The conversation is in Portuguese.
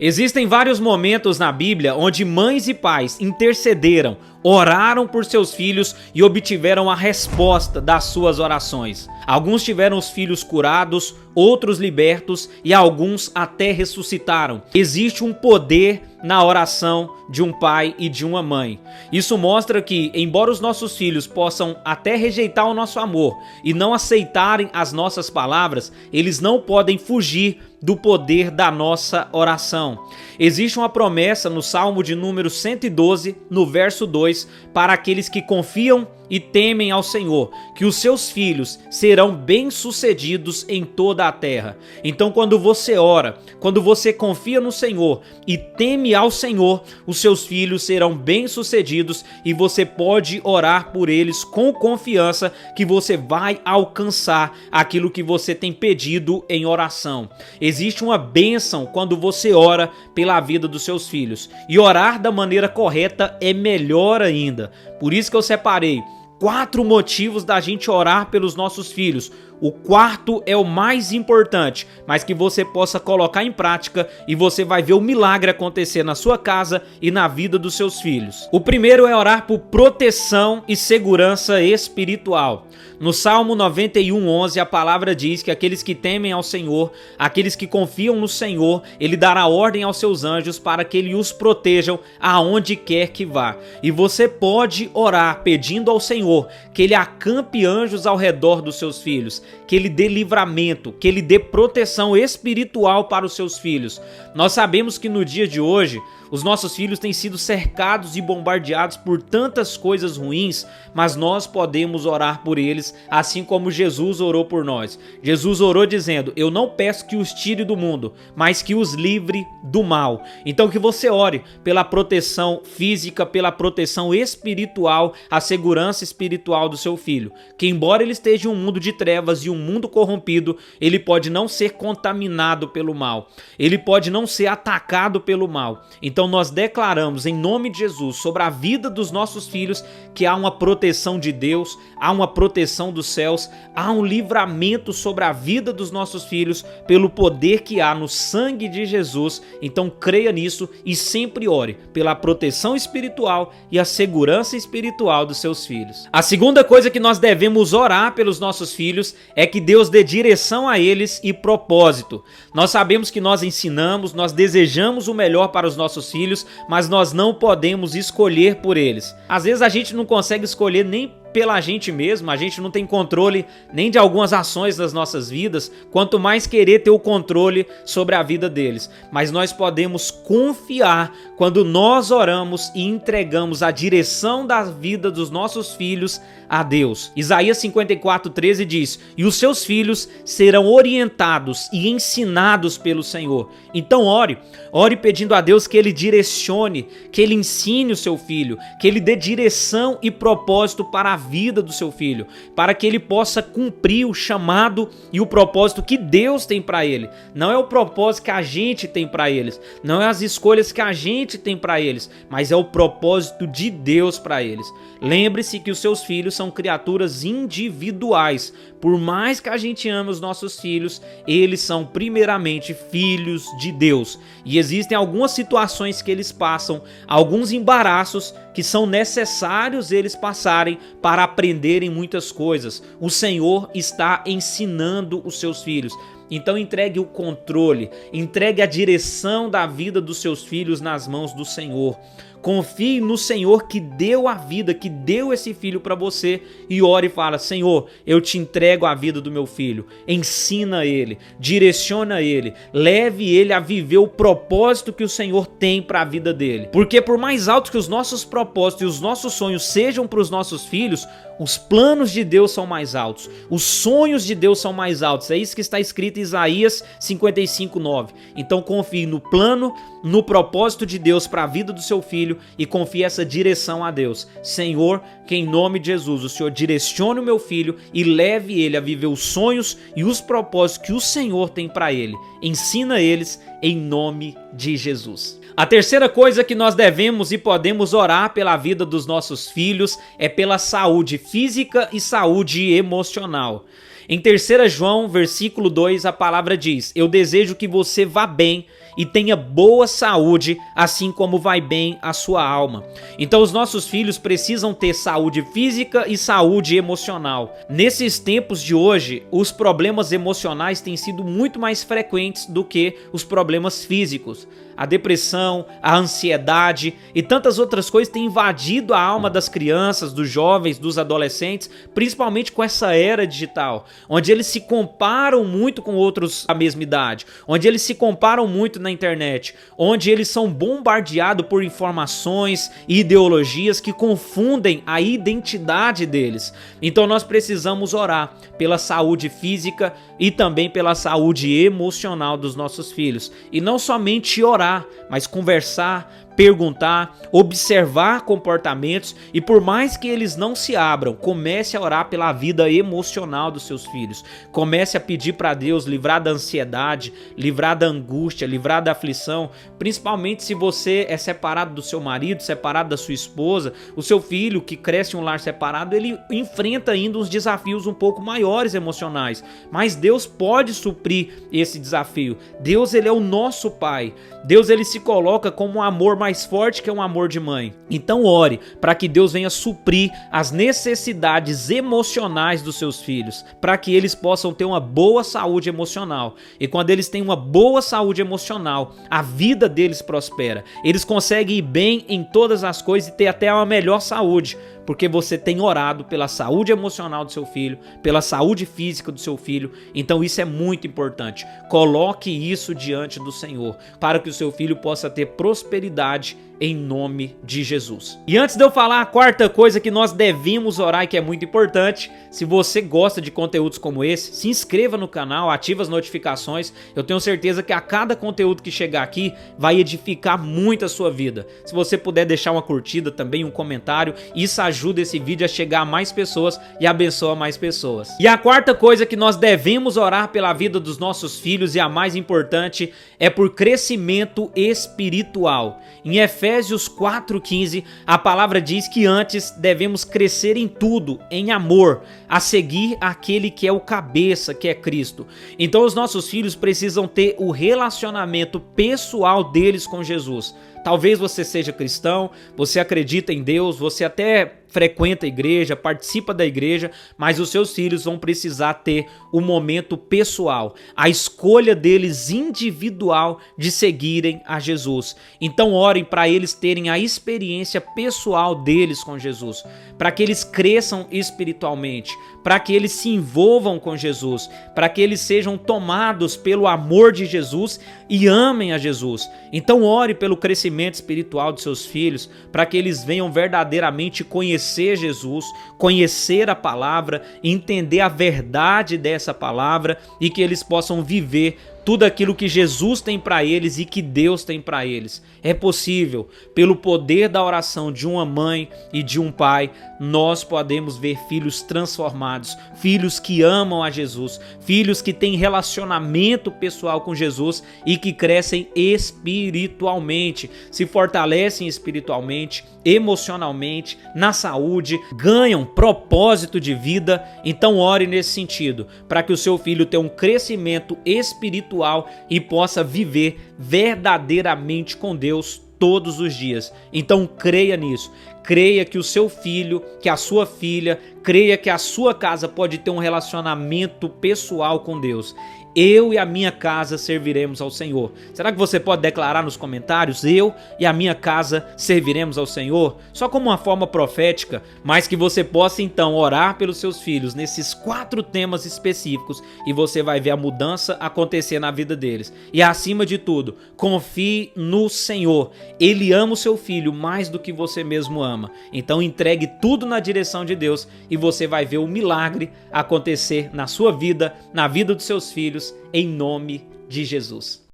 Existem vários momentos na Bíblia onde mães e pais intercederam, oraram por seus filhos e obtiveram a resposta das suas orações. Alguns tiveram os filhos curados, outros libertos e alguns até ressuscitaram. Existe um poder na oração de um pai e de uma mãe. Isso mostra que, embora os nossos filhos possam até rejeitar o nosso amor e não aceitarem as nossas palavras, eles não podem fugir do poder da nossa oração. Existe uma promessa no Salmo de número 112, no verso 2, para aqueles que confiam e temem ao Senhor, que os seus filhos serão bem-sucedidos em toda a terra. Então, quando você ora, quando você confia no Senhor e teme ao Senhor, os seus filhos serão bem-sucedidos e você pode orar por eles com confiança que você vai alcançar aquilo que você tem pedido em oração. Existe uma bênção quando você ora pela vida dos seus filhos, e orar da maneira correta é melhor ainda. Por isso que eu separei 4 motivos da gente orar pelos nossos filhos. O quarto é o mais importante, mas que você possa colocar em prática e você vai ver o milagre acontecer na sua casa e na vida dos seus filhos. O primeiro é orar por proteção e segurança espiritual. No Salmo 91:11, a palavra diz que aqueles que temem ao Senhor, aqueles que confiam no Senhor, Ele dará ordem aos seus anjos para que Ele os protejam aonde quer que vá. E você pode orar pedindo ao Senhor que Ele acampe anjos ao redor dos seus filhos, que Ele dê livramento, que Ele dê proteção espiritual para os seus filhos. Nós sabemos que no dia de hoje, os nossos filhos têm sido cercados e bombardeados por tantas coisas ruins, mas nós podemos orar por eles, assim como Jesus orou por nós. Jesus orou dizendo: eu não peço que os tire do mundo, mas que os livre do mal. Então que você ore pela proteção física, pela proteção espiritual, a segurança espiritual do seu filho. Que embora ele esteja em um mundo de trevas e um mundo corrompido, ele pode não ser contaminado pelo mal. Ele pode não ser atacado pelo mal. Então nós declaramos em nome de Jesus sobre a vida dos nossos filhos que há uma proteção de Deus, há uma proteção dos céus, há um livramento sobre a vida dos nossos filhos pelo poder que há no sangue de Jesus. Então creia nisso e sempre ore pela proteção espiritual e a segurança espiritual dos seus filhos. A segunda coisa que nós devemos orar pelos nossos filhos é que Deus dê direção a eles e propósito. Nós sabemos que nós ensinamos, nós desejamos o melhor para os nossos filhos, mas nós não podemos escolher por eles. Às vezes a gente não consegue escolher nem pela gente mesmo, a gente não tem controle nem de algumas ações das nossas vidas, quanto mais querer ter o controle sobre a vida deles. Mas nós podemos confiar quando nós oramos e entregamos a direção da vida dos nossos filhos a Deus. Isaías 54:13 diz: e os seus filhos serão orientados e ensinados pelo Senhor. Então ore pedindo a Deus que Ele direcione, que Ele ensine o seu filho, que Ele dê direção e propósito para a vida do seu filho, para que ele possa cumprir o chamado e o propósito que Deus tem para ele. Não é o propósito que a gente tem para eles, não é as escolhas que a gente tem para eles, mas é o propósito de Deus para eles. Lembre-se que os seus filhos são criaturas individuais. Por mais que a gente ame os nossos filhos, eles são primeiramente filhos de Deus. E existem algumas situações que eles passam, alguns embaraços que são necessários eles passarem para aprenderem muitas coisas. O Senhor está ensinando os seus filhos. Então entregue o controle, entregue a direção da vida dos seus filhos nas mãos do Senhor. Confie no Senhor que deu a vida, que deu esse filho para você, e ore e fala: Senhor, eu te entrego a vida do meu filho. Ensina ele, direciona ele, leve ele a viver o propósito que o Senhor tem para a vida dele. Porque por mais alto que os nossos propósitos e os nossos sonhos sejam para os nossos filhos, os planos de Deus são mais altos, os sonhos de Deus são mais altos. É isso que está escrito em Isaías 55:9. Então confie no plano, no propósito de Deus para a vida do seu filho e confie essa direção a Deus. Senhor, que em nome de Jesus o Senhor direcione o meu filho e leve ele a viver os sonhos e os propósitos que o Senhor tem para ele. Ensina eles em nome de Jesus. A terceira coisa que nós devemos e podemos orar pela vida dos nossos filhos é pela saúde física e saúde emocional. Em 3 João, versículo 2, a palavra diz: eu desejo que você vá bem e tenha boa saúde, assim como vai bem a sua alma. Então os nossos filhos precisam ter saúde física e saúde emocional. Nesses tempos de hoje, os problemas emocionais têm sido muito mais frequentes do que os problemas físicos. A depressão, a ansiedade e tantas outras coisas têm invadido a alma das crianças, dos jovens, dos adolescentes, principalmente com essa era digital, onde eles se comparam muito com outros da mesma idade, onde eles se comparam muito na internet, onde eles são bombardeados por informações e ideologias que confundem a identidade deles. Então nós precisamos orar pela saúde física e também pela saúde emocional dos nossos filhos. E não somente orar, mas conversar, perguntar, observar comportamentos e por mais que eles não se abram, comece a orar pela vida emocional dos seus filhos. Comece a pedir para Deus livrar da ansiedade, livrar da angústia, livrar da aflição, principalmente se você é separado do seu marido, separado da sua esposa. O seu filho que cresce em um lar separado, ele enfrenta ainda uns desafios um pouco maiores emocionais, mas Deus pode suprir esse desafio. Deus, ele é o nosso Pai. Deus, ele se coloca como um amor mais forte que é um amor de mãe. Então ore para que Deus venha suprir as necessidades emocionais dos seus filhos, para que eles possam ter uma boa saúde emocional. E quando eles têm uma boa saúde emocional, a vida deles prospera. Eles conseguem ir bem em todas as coisas e ter até uma melhor saúde, porque você tem orado pela saúde emocional do seu filho, pela saúde física do seu filho. Então isso é muito importante. Coloque isso diante do Senhor, para que o seu filho possa ter prosperidade em nome de Jesus. E antes de eu falar a quarta coisa que nós devemos orar e que é muito importante, se você gosta de conteúdos como esse, se inscreva no canal, ative as notificações. Eu tenho certeza que a cada conteúdo que chegar aqui vai edificar muito a sua vida. Se você puder deixar uma curtida também, um comentário, isso ajuda esse vídeo a chegar a mais pessoas e abençoa mais pessoas. E a quarta coisa que nós devemos orar pela vida dos nossos filhos, e a mais importante, é por crescimento espiritual. Em Efésios 4:15, a palavra diz que antes devemos crescer em tudo, em amor, a seguir aquele que é o cabeça, que é Cristo. Então os nossos filhos precisam ter o relacionamento pessoal deles com Jesus. Talvez você seja cristão, você acredita em Deus, você até frequenta a igreja, participa da igreja, mas os seus filhos vão precisar ter o momento pessoal, a escolha deles individual de seguirem a Jesus. Então orem para eles terem a experiência pessoal deles com Jesus, para que eles cresçam espiritualmente, para que eles se envolvam com Jesus, para que eles sejam tomados pelo amor de Jesus e amem a Jesus. Então ore pelo crescimento espiritual de seus filhos, para que eles venham verdadeiramente conhecer Jesus, conhecer a palavra, entender a verdade dessa palavra e que eles possam viver tudo aquilo que Jesus tem para eles e que Deus tem para eles. É possível, pelo poder da oração de uma mãe e de um pai, nós podemos ver filhos transformados, filhos que amam a Jesus, filhos que têm relacionamento pessoal com Jesus e que crescem espiritualmente, se fortalecem espiritualmente, emocionalmente, na saúde, ganham propósito de vida. Então ore nesse sentido, para que o seu filho tenha um crescimento espiritual e possa viver verdadeiramente com Deus todos os dias. Então creia nisso. Creia que o seu filho, que a sua filha, creia que a sua casa pode ter um relacionamento pessoal com Deus. Eu e a minha casa serviremos ao Senhor. Será que você pode declarar nos comentários: eu e a minha casa serviremos ao Senhor? Só como uma forma profética, mas que você possa então orar pelos seus filhos nesses 4 temas específicos e você vai ver a mudança acontecer na vida deles. E acima de tudo, confie no Senhor. Ele ama o seu filho mais do que você mesmo ama. Então entregue tudo na direção de Deus e você vai ver o milagre acontecer na sua vida, na vida dos seus filhos, em nome de Jesus.